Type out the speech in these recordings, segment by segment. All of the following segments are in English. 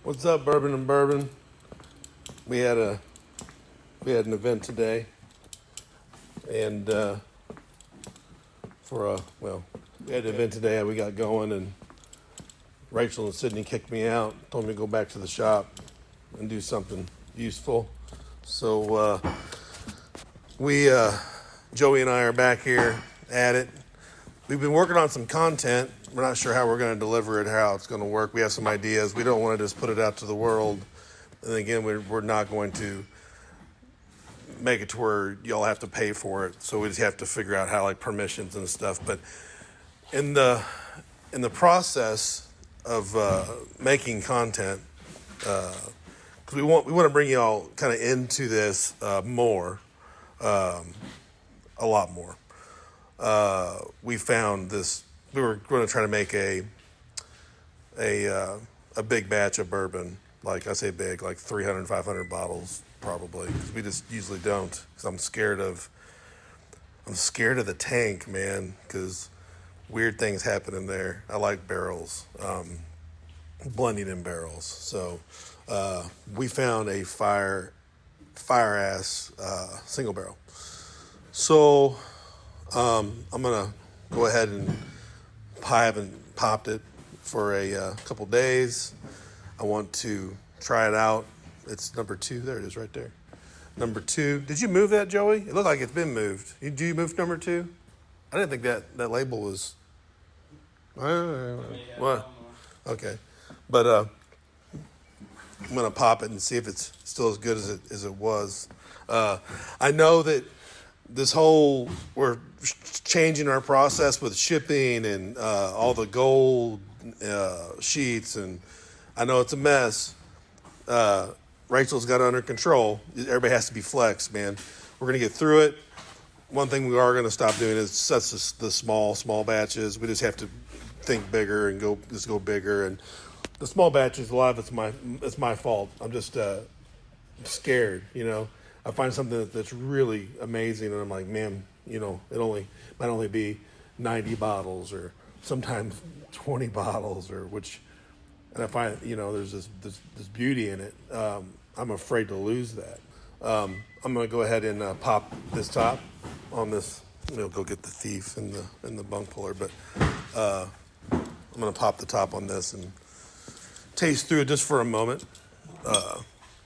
What's up, Bourbon and Bourbon? We had an event today, and we had an event today. We got going, and Rachel and Sydney kicked me out, told me to go back to the shop and do something useful. So Joey and I are back here at it. We've been working on some content. We're not sure how we're going to deliver it, how it's going to work. We have some ideas. We don't want to just put it out to the world. And again, we're not going to make it to where y'all have to pay for it. So we just have to figure out how, like, permissions and stuff. But in the process of making content, because we want to bring y'all kind of into this more, a lot more. We found this. We were going to try to make a big batch of bourbon. Like, I say big, like 300, 500 bottles probably, because we just usually don't. Because I'm scared of the tank, man. Because weird things happen in there. I like barrels, blending in barrels. So we found a fire ass single barrel. So I'm gonna go ahead and I haven't popped it for a couple days. I want to try it out. It's number 2. There it is, right there. Number 2. Did you move that, Joey? It looked like it's been moved. Do you move number 2? I didn't think that label was. What? Okay, but I'm gonna pop it and see if it's still as good as it was. I know that we're changing our process with shipping and all the gold sheets, and I know it's a mess. Rachel's got it under control. Everybody has to be flexed, man. We're gonna get through it. One thing we are gonna stop doing is such the small batches. We just have to think bigger and go bigger. And the small batches, a lot of it's my fault. I'm just scared, you know. I find something that's really amazing, and I'm like, man, you know, it might only be 90 bottles, or sometimes 20 bottles, and I find, you know, there's this beauty in it. I'm afraid to lose that. I'm gonna go ahead and pop this top on this. Go get the thief in the bunk puller, but I'm gonna pop the top on this and taste through it just for a moment.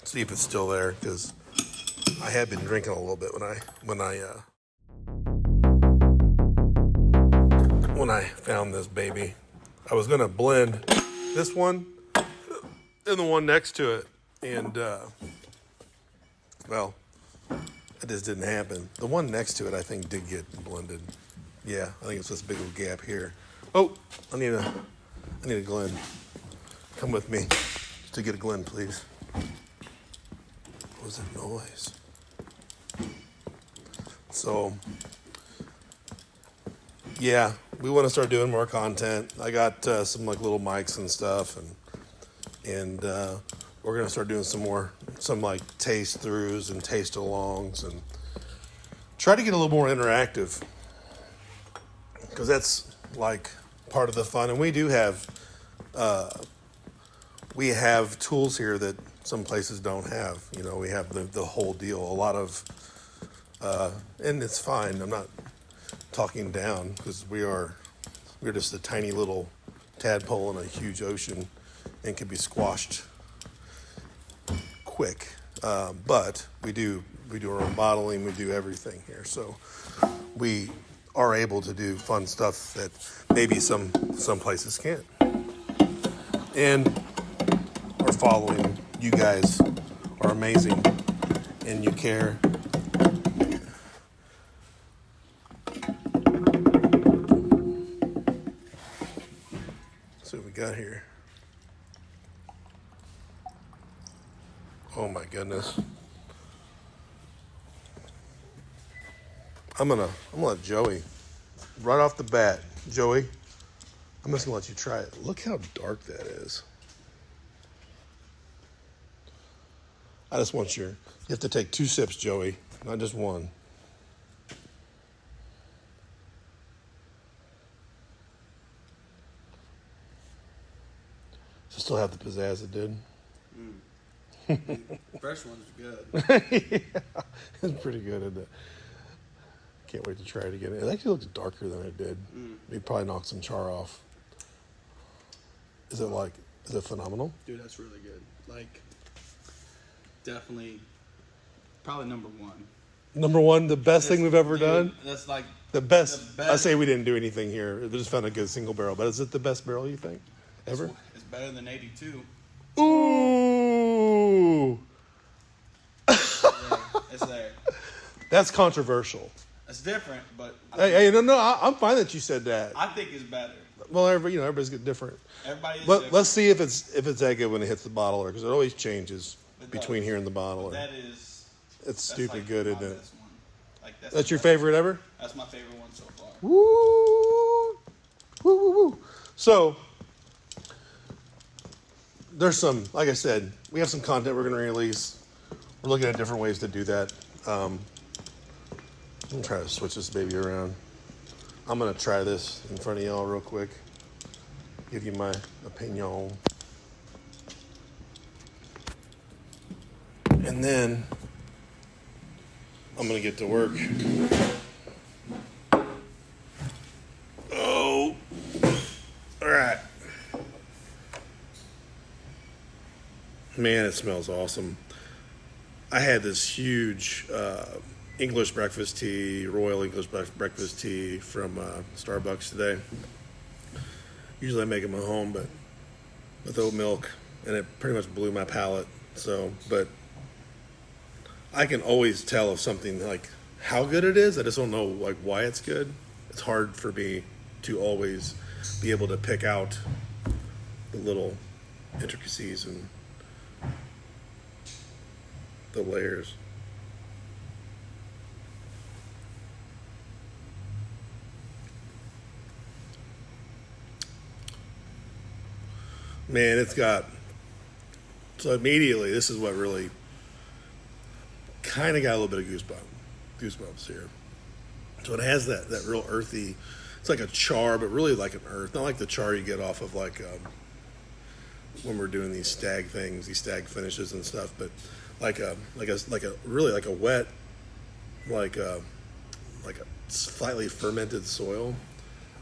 See if it's still there, because I had been drinking a little bit when I found this baby. I was gonna blend this one and the one next to it, and well, it just didn't happen. The one next to it, I think, did get blended. Yeah, I think it's this big old gap here. Oh, I need a Glen. Come with me to get a Glen, please. What was that noise? So, yeah, we want to start doing more content. I got some like little mics and stuff, and we're gonna start doing some like taste throughs and taste alongs, and try to get a little more interactive, because that's like part of the fun. And we do have tools here that some places don't have. You know, we have the whole deal. A lot of and it's fine. I'm not talking down, because we're just a tiny little tadpole in a huge ocean and can be squashed quick. But we do our own bottling. We do everything here, so we are able to do fun stuff that maybe some places can't. And our following, you guys are amazing, and you care. Let's see what we got here. Oh my goodness. I'm gonna let Joey, right off the bat, Joey, I'm just gonna let you try it. Look how dark that is. I just want you have to take 2 sips, Joey, not just one. Does it still have the pizzazz it did? Fresh ones are good. Yeah, it's pretty good, isn't it? Can't wait to try it again. It actually looks darker than it did. It probably knocked some char off. Is it phenomenal? Dude, that's really good. Like, definitely, probably number one. Number one, the best thing we've ever done? That's like the best. I say we didn't do anything here. We just found a good single barrel. But is it the best barrel you think? Ever? It's better than 82. Ooh. It's there. That's controversial. It's different, but I'm fine that you said that. I think it's better. Well, everybody's get different. Everybody is different. Let's see if it's that good when it hits the bottle, because it always changes between here and the bottle. It's stupid like good, isn't it? Like that's your favorite ever? That's my favorite one so far. Woo, woo, woo, woo. So there's some, like I said, we have some content we're going to release. We're looking at different ways to do that. I'm going to try to switch this baby around. I'm going to try this in front of y'all real quick. Give you my opinion. And then I'm going to get to work. Oh. All right. Man, it smells awesome. I had this huge English breakfast tea, Royal English breakfast tea from Starbucks today. Usually I make them at home, but with oat milk, and it pretty much blew my palate. So, but I can always tell if something, like, how good it is. I just don't know, like, why it's good. It's hard for me to always be able to pick out the little intricacies and the layers. Man, it's got, so immediately, this is what really kind of got a little bit of goosebumps here. So it has that real earthy, it's like a char, but really like an earth, not like the char you get off of like when we're doing these stag things, these stag finishes and stuff, but like a really like a wet, like a slightly fermented soil.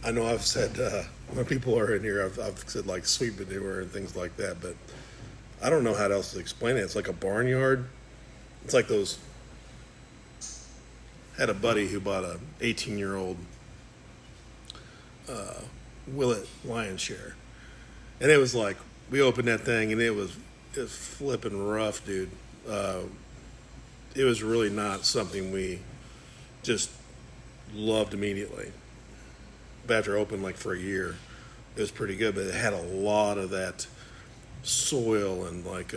I know I've said when people are in here, I've said like sweet manure and things like that, but I don't know how else to explain it. It's like a barnyard. It's like those. Had a buddy who bought a 18-year-old Willet Lion Share, and it was like we opened that thing and it was flipping rough, dude. It was really not something we just loved immediately. But after open like for a year, it was pretty good. But it had a lot of that soil and like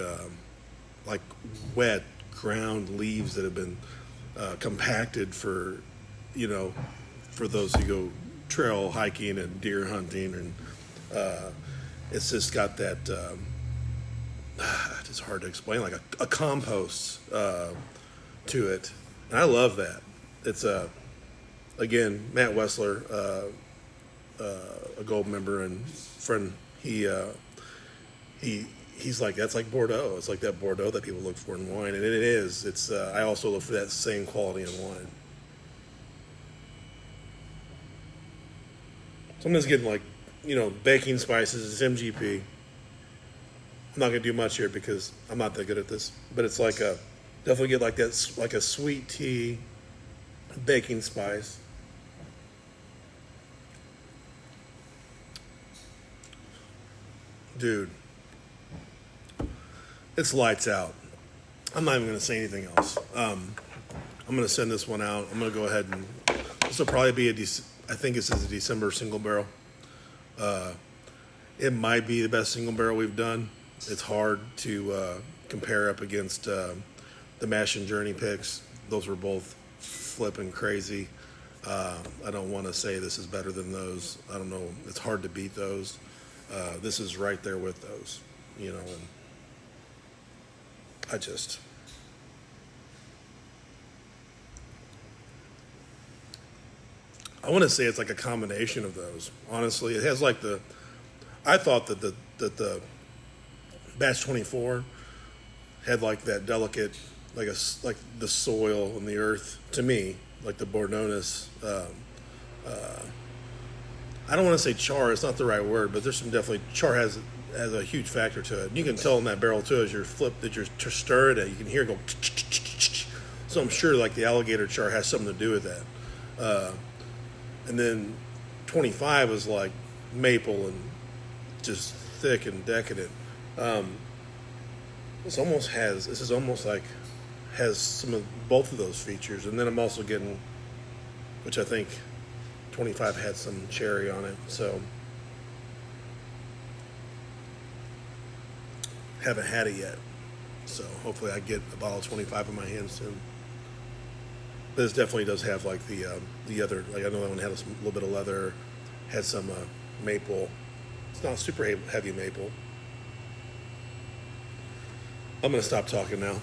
wet ground leaves that have been compacted for those who go trail hiking and deer hunting, and it's just got that. It's hard to explain, like a compost to it, and I love that. It's again, Matt Wessler, a gold member and friend. He's like, that's like Bordeaux. It's like that Bordeaux that people look for in wine, and it is. It's I also look for that same quality in wine. So I'm just getting like, baking spices. It's MGP. I'm not gonna do much here because I'm not that good at this, but it's like definitely get like that, like a sweet tea, baking spice. Dude, it's lights out. I'm not even going to say anything else. I'm going to send this one out. I'm going to go ahead and this will probably be I think this is a December single barrel. It might be the best single barrel we've done. It's hard to compare up against the Mash and Journey picks. Those were both flipping crazy. I don't want to say this is better than those. I don't know. It's hard to beat those. This is right there with those, and I want to say it's like a combination of those. Honestly, it has like I thought that the Batch 24 had like that delicate, like the soil and the earth to me, like the Bordonis. I don't want to say char; it's not the right word, but there's some definitely char has a huge factor to it. You can tell in that barrel too as you're stirring it. You can hear it go. So I'm sure like the alligator char has something to do with that. And then 25 is like maple and just thick and decadent. This is almost like has some of both of those features. And then I'm also getting, which I think 25 had some cherry on it. So haven't had it yet. So hopefully I get a bottle of 25 in my hands soon. But this definitely does have like the other, like I know that one had a little bit of leather, had some maple. It's not super heavy maple. I'm gonna stop talking now.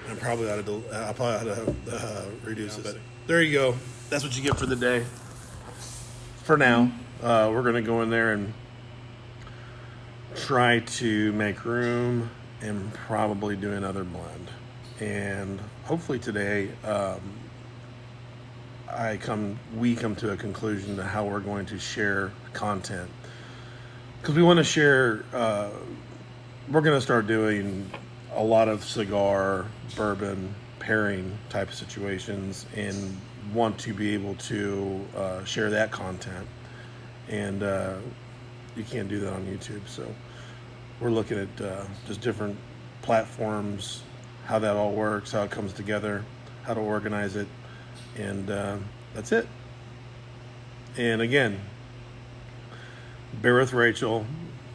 I'll probably ought to reduce it. But there you go. That's what you get for the day. For now, we're gonna go in there and try to make room and probably do another blend. And hopefully today, we come to a conclusion to how we're going to share content, because we want to share. We're going to start doing a lot of cigar, bourbon pairing type of situations, and want to be able to share that content. And you can't do that on YouTube, so we're looking at just different platforms, how that all works, how it comes together, how to organize it. And that's it. And again, bear with Rachel.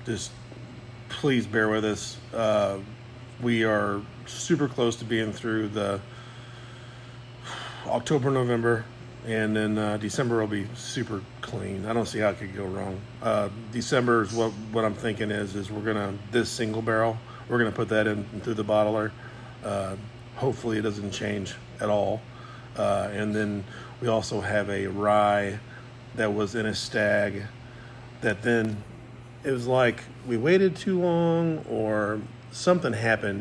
Just please bear with us. We are super close to being through the October, November, and then December will be super clean. I don't see how it could go wrong. December is what I'm thinking is we're gonna, this single barrel, we're gonna put that in through the bottler. Hopefully it doesn't change at all. And then we also have a rye that was in a stag that then it was like we waited too long or something happened.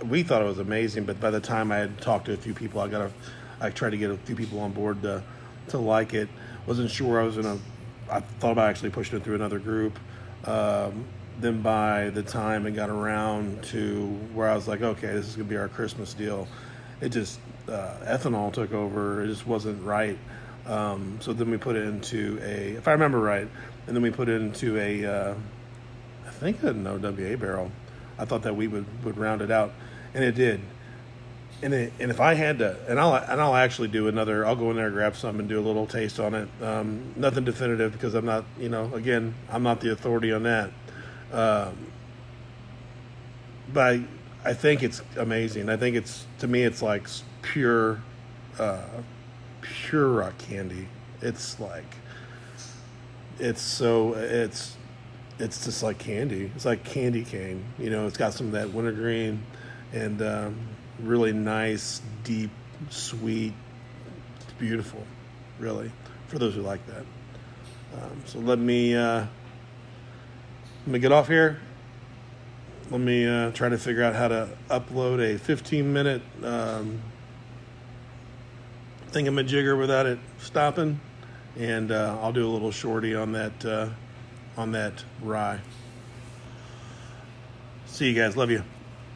We thought it was amazing, but by the time I had talked to a few people, I tried to get a few people on board to like it. Wasn't sure I thought about actually pushing it through another group. Then by the time it got around to where I was like, okay, this is gonna be our Christmas deal, it just ethanol took over. It just wasn't right. So then we put it into if I remember right, and then we put it into I think an OWA barrel. I thought that we would round it out, and it did. And if I had to, and I'll actually do another. I'll go in there, grab some, and do a little taste on it. Nothing definitive because I'm not, again, I'm not the authority on that. But I think it's amazing. I think to me, it's like pure rock candy. It's like, it's just like candy. It's like candy cane. It's got some of that wintergreen and really nice, deep, sweet. It's beautiful, really, for those who like that. So let me get off here. Let me try to figure out how to upload a 15-minute thingamajigger without it stopping, and I'll do a little shorty on that rye. See you guys. Love you.